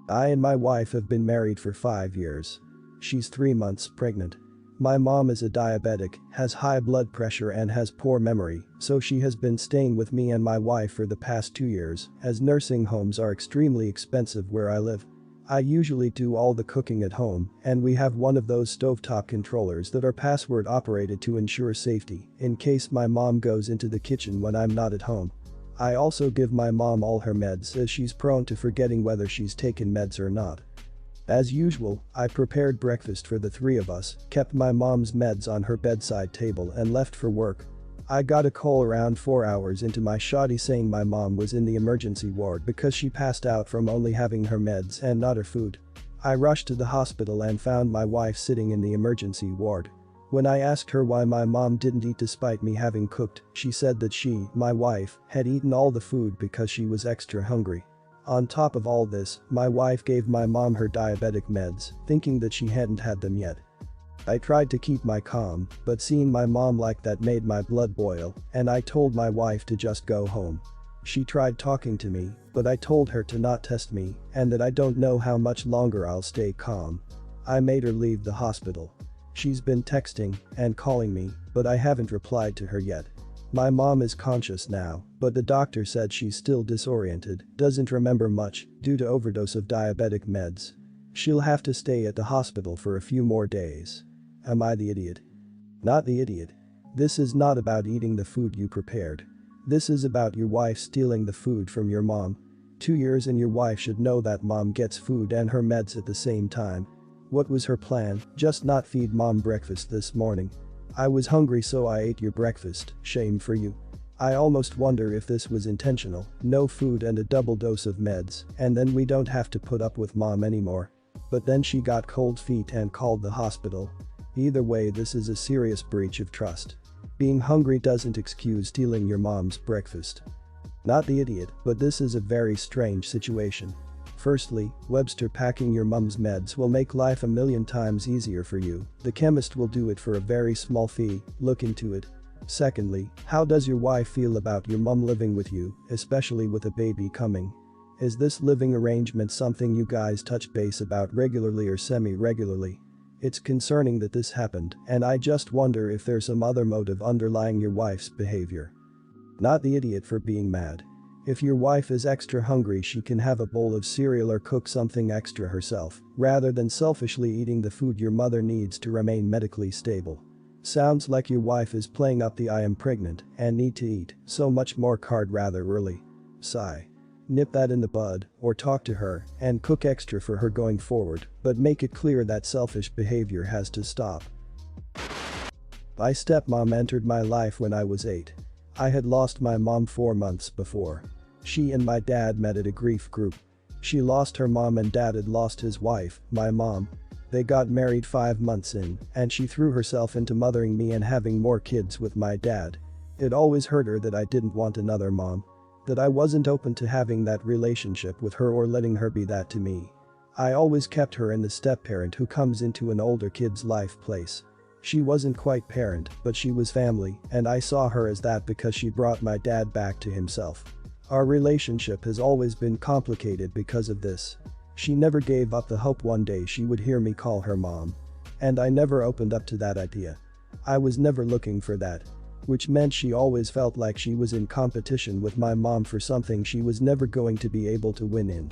I and my wife have been married for 5 years. She's 3 months pregnant. My mom is a diabetic, has high blood pressure and has poor memory, so she has been staying with me and my wife for the past 2 years, as nursing homes are extremely expensive where I live. I usually do all the cooking at home, and we have one of those stovetop controllers that are password operated to ensure safety, in case my mom goes into the kitchen when I'm not at home. I also give my mom all her meds as she's prone to forgetting whether she's taken meds or not. As usual, I prepared breakfast for the 3 of us, kept my mom's meds on her bedside table and left for work. I got a call around 4 hours into my shoddy saying my mom was in the emergency ward because she passed out from only having her meds and not her food. I rushed to the hospital and found my wife sitting in the emergency ward. When I asked her why my mom didn't eat despite me having cooked, she said that she, my wife, had eaten all the food because she was extra hungry. On top of all this, my wife gave my mom her diabetic meds, thinking that she hadn't had them yet. I tried to keep my calm, but seeing my mom like that made my blood boil, and I told my wife to just go home. She tried talking to me, but I told her to not test me and that I don't know how much longer I'll stay calm. I made her leave the hospital. She's been texting and calling me, but I haven't replied to her yet. My mom is conscious now, but the doctor said she's still disoriented, doesn't remember much due to overdose of diabetic meds. She'll have to stay at the hospital for a few more days. Am I the idiot? Not the idiot. This is not about eating the food you prepared. This is about your wife stealing the food from your mom. 2 years and your wife should know that mom gets food and her meds at the same time. What was her plan? Just not feed mom breakfast this morning. I was hungry so I ate your breakfast, shame for you. I almost wonder if this was intentional, no food and a double dose of meds, and then we don't have to put up with mom anymore. But then she got cold feet and called the hospital. Either way, this is a serious breach of trust. Being hungry doesn't excuse stealing your mom's breakfast. Not the idiot, but this is a very strange situation. Firstly, Webster packing your mom's meds will make life a million times easier for you. The chemist will do it for a very small fee, look into it. Secondly, how does your wife feel about your mom living with you, especially with a baby coming? Is this living arrangement something you guys touch base about regularly or semi-regularly? It's concerning that this happened, and I just wonder if there's some other motive underlying your wife's behavior. Not the idiot for being mad. If your wife is extra hungry, she can have a bowl of cereal or cook something extra herself, rather than selfishly eating the food your mother needs to remain medically stable. Sounds like your wife is playing up the "I am pregnant and need to eat so much more" card rather early. Sigh. Nip that in the bud, or talk to her and cook extra for her going forward, but make it clear that selfish behavior has to stop. My stepmom entered my life when I was 8. I had lost my mom 4 months before. She and my dad met at a grief group. She lost her mom and dad had lost his wife, my mom. They got married 5 months in, and she threw herself into mothering me and having more kids with my dad. It always hurt her that I didn't want another mom. That I wasn't open to having that relationship with her or letting her be that to me. I always kept her in the step-parent who comes into an older kid's life place. She wasn't quite parent, but she was family, and I saw her as that because she brought my dad back to himself. Our relationship has always been complicated because of this. She never gave up the hope one day she would hear me call her mom. And I never opened up to that idea. I was never looking for that. Which meant she always felt like she was in competition with my mom for something she was never going to be able to win in.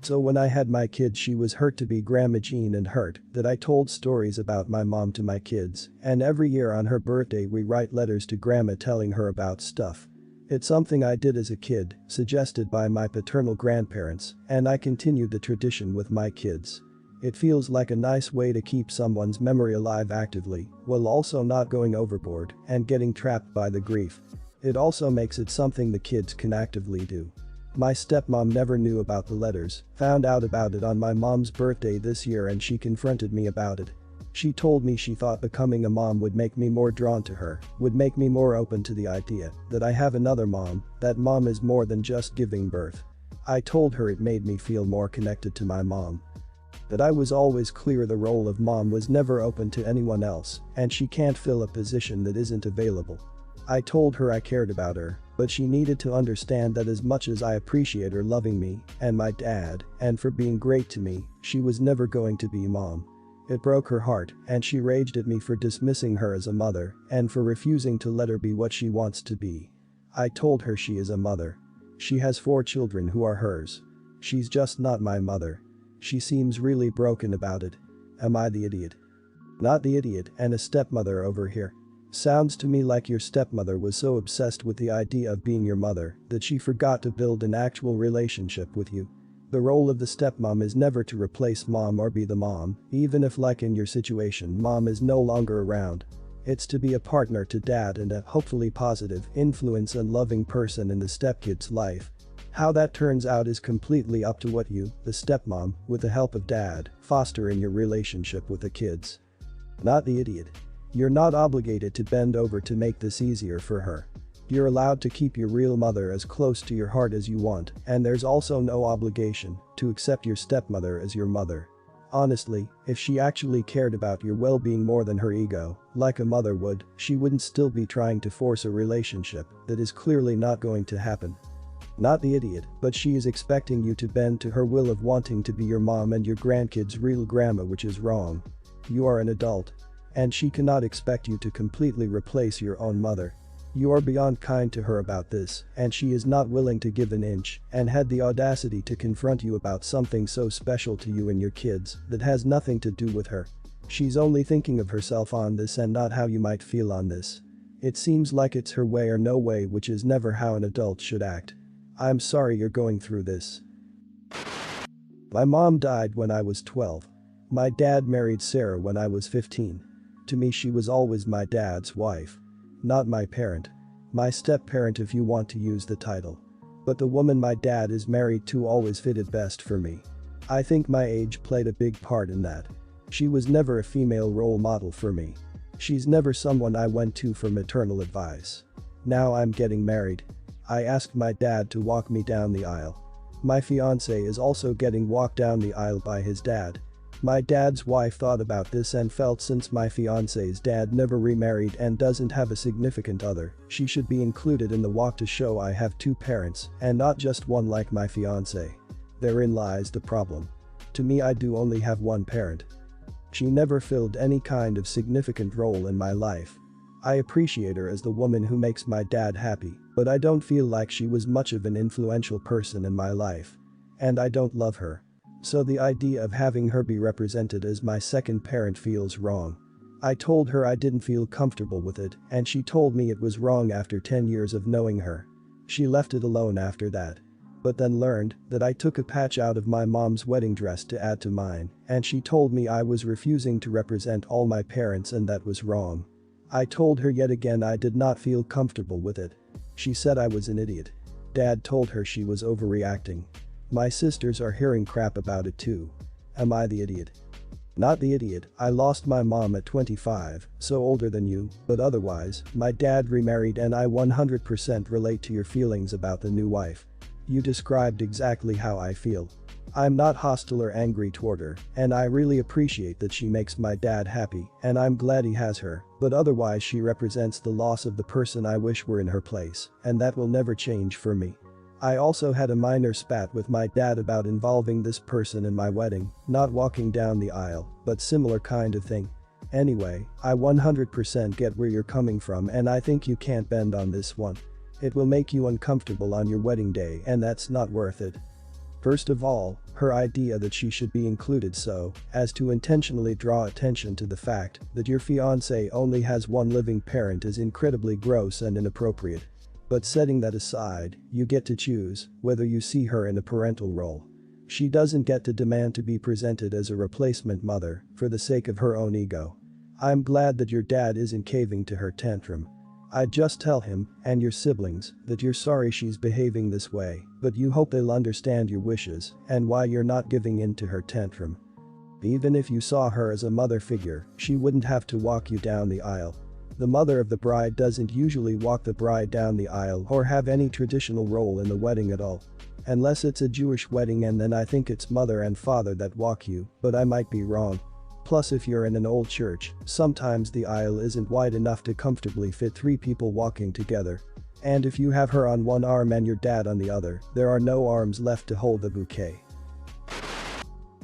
So when I had my kids, she was hurt to be Grandma Jean and hurt that I told stories about my mom to my kids, and every year on her birthday we write letters to Grandma telling her about stuff. It's something I did as a kid, suggested by my paternal grandparents, and I continued the tradition with my kids. It feels like a nice way to keep someone's memory alive actively, while also not going overboard and getting trapped by the grief. It also makes it something the kids can actively do. My stepmom never knew about the letters, found out about it on my mom's birthday this year and she confronted me about it. She told me she thought becoming a mom would make me more drawn to her, would make me more open to the idea that I have another mom, that mom is more than just giving birth. I told her it made me feel more connected to my mom. That I was always clear the role of mom was never open to anyone else, and she can't fill a position that isn't available. I told her I cared about her, but she needed to understand that as much as I appreciate her loving me and my dad and for being great to me, she was never going to be mom. It broke her heart and she raged at me for dismissing her as a mother and for refusing to let her be what she wants to be. I told her she is a mother. She has 4 children who are hers. She's just not my mother. She seems really broken about it. Am I the idiot? Not the idiot and a stepmother over here. Sounds to me like your stepmother was so obsessed with the idea of being your mother that she forgot to build an actual relationship with you. The role of the stepmom is never to replace mom or be the mom, even if like in your situation mom is no longer around. It's to be a partner to dad and a hopefully positive influence and loving person in the stepkid's life. How that turns out is completely up to what you, the stepmom, with the help of dad, foster in your relationship with the kids. Not the idiot. You're not obligated to bend over to make this easier for her. You're allowed to keep your real mother as close to your heart as you want, and there's also no obligation to accept your stepmother as your mother. Honestly, if she actually cared about your well-being more than her ego, like a mother would, she wouldn't still be trying to force a relationship that is clearly not going to happen. Not the idiot, but she is expecting you to bend to her will of wanting to be your mom and your grandkids' real grandma, which is wrong. You are an adult. And she cannot expect you to completely replace your own mother. You are beyond kind to her about this, and she is not willing to give an inch and had the audacity to confront you about something so special to you and your kids that has nothing to do with her. She's only thinking of herself on this and not how you might feel on this. It seems like it's her way or no way, which is never how an adult should act. I'm sorry you're going through this. My mom died when I was 12. My dad married Sarah when I was 15. To me she was always my dad's wife. Not my parent. My step-parent if you want to use the title. But the woman my dad is married to always fitted best for me. I think my age played a big part in that. She was never a female role model for me. She's never someone I went to for maternal advice. Now I'm getting married. I asked my dad to walk me down the aisle. My fiancé is also getting walked down the aisle by his dad. My dad's wife thought about this and felt since my fiancé's dad never remarried and doesn't have a significant other, she should be included in the walk to show I have 2 parents and not just one like my fiancé. Therein lies the problem. To me I do only have 1 parent. She never filled any kind of significant role in my life. I appreciate her as the woman who makes my dad happy, but I don't feel like she was much of an influential person in my life. And I don't love her. So the idea of having her be represented as my second parent feels wrong. I told her I didn't feel comfortable with it, and she told me it was wrong after 10 years of knowing her. She left it alone after that. But then learned that I took a patch out of my mom's wedding dress to add to mine, and she told me I was refusing to represent all my parents and that was wrong. I told her yet again I did not feel comfortable with it. She said I was an idiot. Dad told her she was overreacting. My sisters are hearing crap about it too. Am I the idiot? Not the idiot, I lost my mom at 25, so older than you, but otherwise, my dad remarried and I 100% relate to your feelings about the new wife. You described exactly how I feel. I'm not hostile or angry toward her, and I really appreciate that she makes my dad happy, and I'm glad he has her, but otherwise she represents the loss of the person I wish were in her place, and that will never change for me. I also had a minor spat with my dad about involving this person in my wedding, not walking down the aisle, but similar kind of thing. Anyway, I 100% get where you're coming from and I think you can't bend on this one. It will make you uncomfortable on your wedding day and that's not worth it. First of all, her idea that she should be included so as to intentionally draw attention to the fact that your fiancé only has 1 living parent is incredibly gross and inappropriate. But setting that aside, you get to choose whether you see her in a parental role. She doesn't get to demand to be presented as a replacement mother for the sake of her own ego. I'm glad that your dad isn't caving to her tantrum. I'd just tell him and your siblings that you're sorry she's behaving this way, but you hope they'll understand your wishes and why you're not giving in to her tantrum. Even if you saw her as a mother figure, she wouldn't have to walk you down the aisle. The mother of the bride doesn't usually walk the bride down the aisle or have any traditional role in the wedding at all. Unless it's a Jewish wedding and then I think it's mother and father that walk you, but I might be wrong. Plus if you're in an old church, sometimes the aisle isn't wide enough to comfortably fit 3 people walking together. And if you have her on one arm and your dad on the other, there are no arms left to hold the bouquet.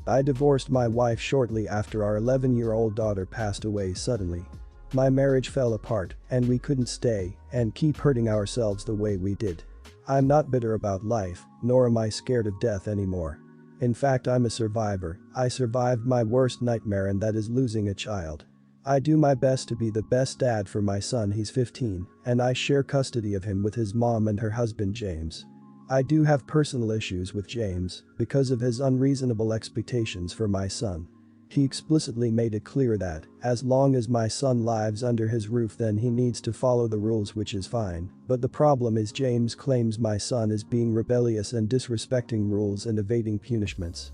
I divorced my wife shortly after our 11-year-old daughter passed away suddenly. My marriage fell apart, and we couldn't stay and keep hurting ourselves the way we did. I'm not bitter about life, nor am I scared of death anymore. In fact, I'm a survivor. I survived my worst nightmare, and that is losing a child. I do my best to be the best dad for my son. He's 15, and I share custody of him with his mom and her husband James. I do have personal issues with James because of his unreasonable expectations for my son. He explicitly made it clear that, as long as my son lives under his roof, then he needs to follow the rules, which is fine, but the problem is James claims my son is being rebellious and disrespecting rules and evading punishments.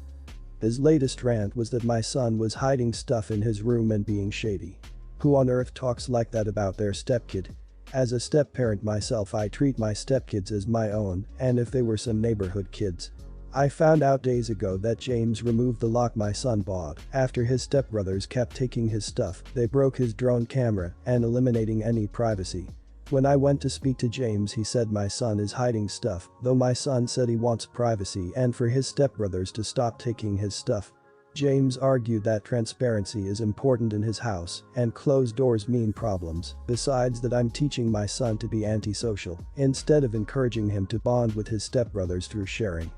His latest rant was that my son was hiding stuff in his room and being shady. Who on earth talks like that about their stepkid? As a step-parent myself, I treat my stepkids as my own, and if they were some neighborhood kids. I found out days ago that James removed the lock my son bought after his stepbrothers kept taking his stuff. They broke his drone camera and eliminating any privacy. When I went to speak to James, he said my son is hiding stuff, though my son said he wants privacy and for his stepbrothers to stop taking his stuff. James argued that transparency is important in his house and closed doors mean problems, besides that I'm teaching my son to be antisocial instead of encouraging him to bond with his stepbrothers through sharing.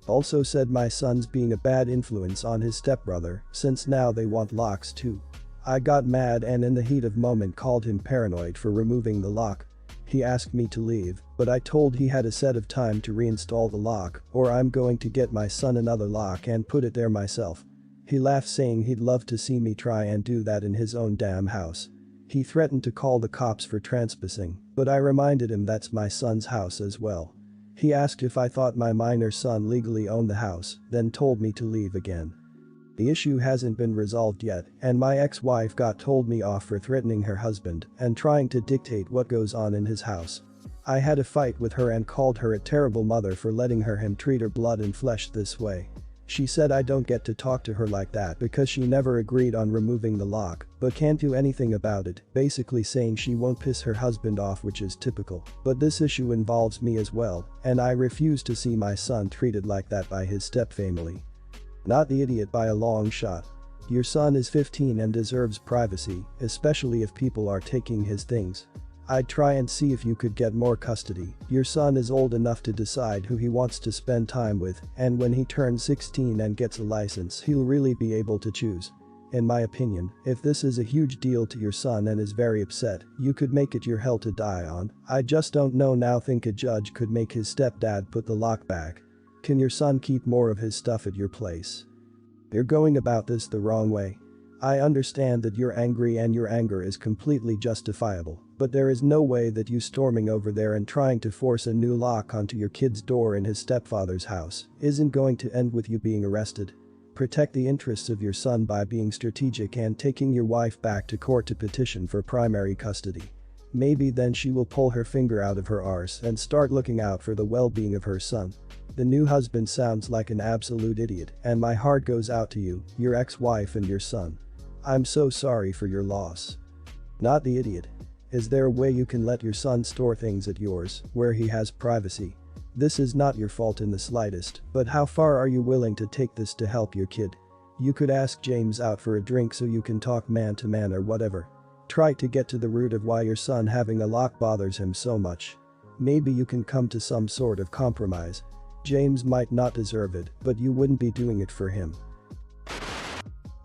Also said my son's being a bad influence on his stepbrother since now they want locks too. I got mad and in the heat of moment called him paranoid for removing the lock. He asked me to leave, but I told he had a set of time to reinstall the lock or I'm going to get my son another lock and put it there myself. He laughed, saying he'd love to see me try and do that in his own damn house. He threatened to call the cops for trespassing, but I reminded him that's my son's house as well. He asked if I thought my minor son legally owned the house, then told me to leave again. The issue hasn't been resolved yet, and my ex-wife got told me off for threatening her husband and trying to dictate what goes on in his house. I had a fight with her and called her a terrible mother for letting him treat her blood and flesh this way. She said I don't get to talk to her like that because she never agreed on removing the lock, but can't do anything about it, basically saying she won't piss her husband off, which is typical. But this issue involves me as well, and I refuse to see my son treated like that by his stepfamily. Not the idiot by a long shot. Your son is 15 and deserves privacy, especially if people are taking his things. I'd try and see if you could get more custody. Your son is old enough to decide who he wants to spend time with, and when he turns 16 and gets a license, he'll really be able to choose. In my opinion, if this is a huge deal to your son and is very upset, you could make it your hell to die on. I just don't know now. Think a judge could make his stepdad put the lock back. Can your son keep more of his stuff at your place? You're going about this the wrong way. I understand that you're angry and your anger is completely justifiable, but there is no way that you storming over there and trying to force a new lock onto your kid's door in his stepfather's house isn't going to end with you being arrested. Protect the interests of your son by being strategic and taking your wife back to court to petition for primary custody. Maybe then she will pull her finger out of her arse and start looking out for the well-being of her son. The new husband sounds like an absolute idiot, and my heart goes out to you, your ex-wife and your son. I'm so sorry for your loss. Not the idiot. Is there a way you can let your son store things at yours, where he has privacy? This is not your fault in the slightest, but how far are you willing to take this to help your kid? You could ask James out for a drink so you can talk man to man or whatever. Try to get to the root of why your son having a lock bothers him so much. Maybe you can come to some sort of compromise. James might not deserve it, but you wouldn't be doing it for him.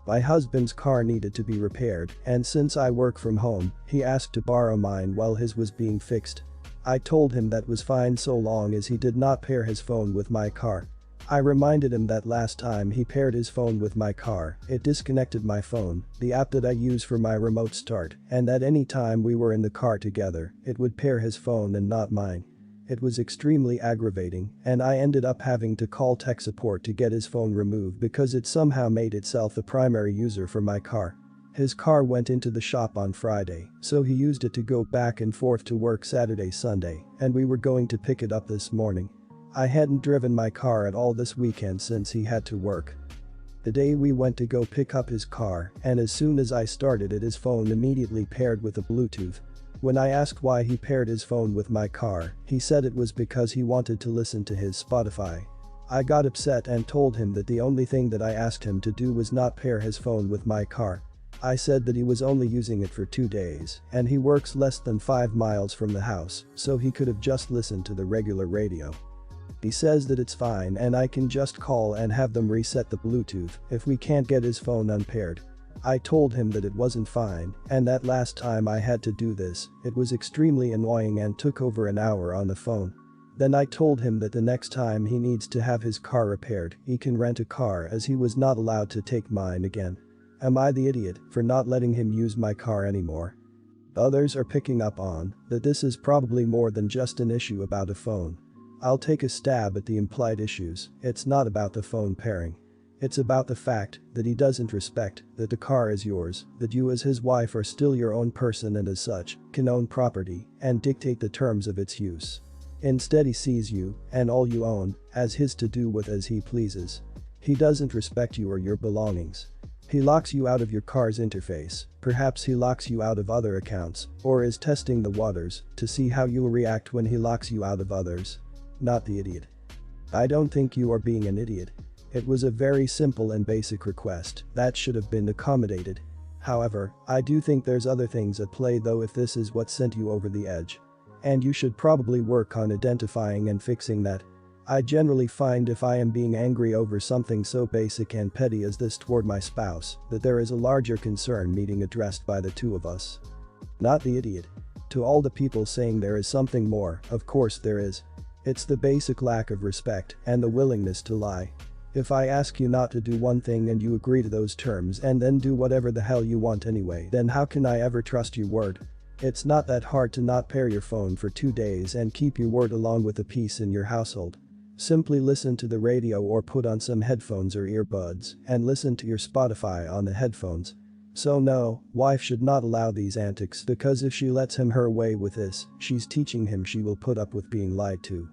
My husband's car needed to be repaired, and since I work from home, he asked to borrow mine while his was being fixed. I told him that was fine so long as he did not pair his phone with my car. I reminded him that last time he paired his phone with my car, it disconnected my phone, the app that I use for my remote start, and that any time we were in the car together, it would pair his phone and not mine. It was extremely aggravating, and I ended up having to call tech support to get his phone removed because it somehow made itself the primary user for my car. His car went into the shop on Friday, so he used it to go back and forth to work Saturday, Sunday, and we were going to pick it up this morning. I hadn't driven my car at all this weekend since he had to work. The day we went to go pick up his car, and as soon as I started it his phone immediately paired with the Bluetooth. When I asked why he paired his phone with my car, he said it was because he wanted to listen to his Spotify. I got upset and told him that the only thing that I asked him to do was not pair his phone with my car. I said that he was only using it for 2 days, and he works less than 5 miles from the house, so he could have just listened to the regular radio. He says that it's fine and I can just call and have them reset the Bluetooth if we can't get his phone unpaired. I told him that it wasn't fine, and that last time I had to do this, it was extremely annoying and took over an hour on the phone. Then I told him that the next time he needs to have his car repaired, he can rent a car as he was not allowed to take mine again. Am I the idiot for not letting him use my car anymore? Others are picking up on that this is probably more than just an issue about a phone. I'll take a stab at the implied issues. It's not about the phone pairing. It's about the fact that he doesn't respect that the car is yours, that you as his wife are still your own person and as such, can own property and dictate the terms of its use. Instead he sees you, and all you own, as his to do with as he pleases. He doesn't respect you or your belongings. He locks you out of your car's interface, perhaps he locks you out of other accounts, or is testing the waters to see how you'll react when he locks you out of others. Not the idiot. I don't think you are being an idiot. It was a very simple and basic request that should have been accommodated. However, I do think there's other things at play though if this is what sent you over the edge. And you should probably work on identifying and fixing that. I generally find if I am being angry over something so basic and petty as this toward my spouse, that there is a larger concern needing addressed by the two of us. Not the idiot. To all the people saying there is something more, of course there is. It's the basic lack of respect and the willingness to lie. If I ask you not to do one thing and you agree to those terms and then do whatever the hell you want anyway, then how can I ever trust your word? It's not that hard to not pair your phone for 2 days and keep your word along with the peace in your household. Simply listen to the radio or put on some headphones or earbuds and listen to your Spotify on the headphones. So no, wife should not allow these antics because if she lets him her way with this, she's teaching him she will put up with being lied to.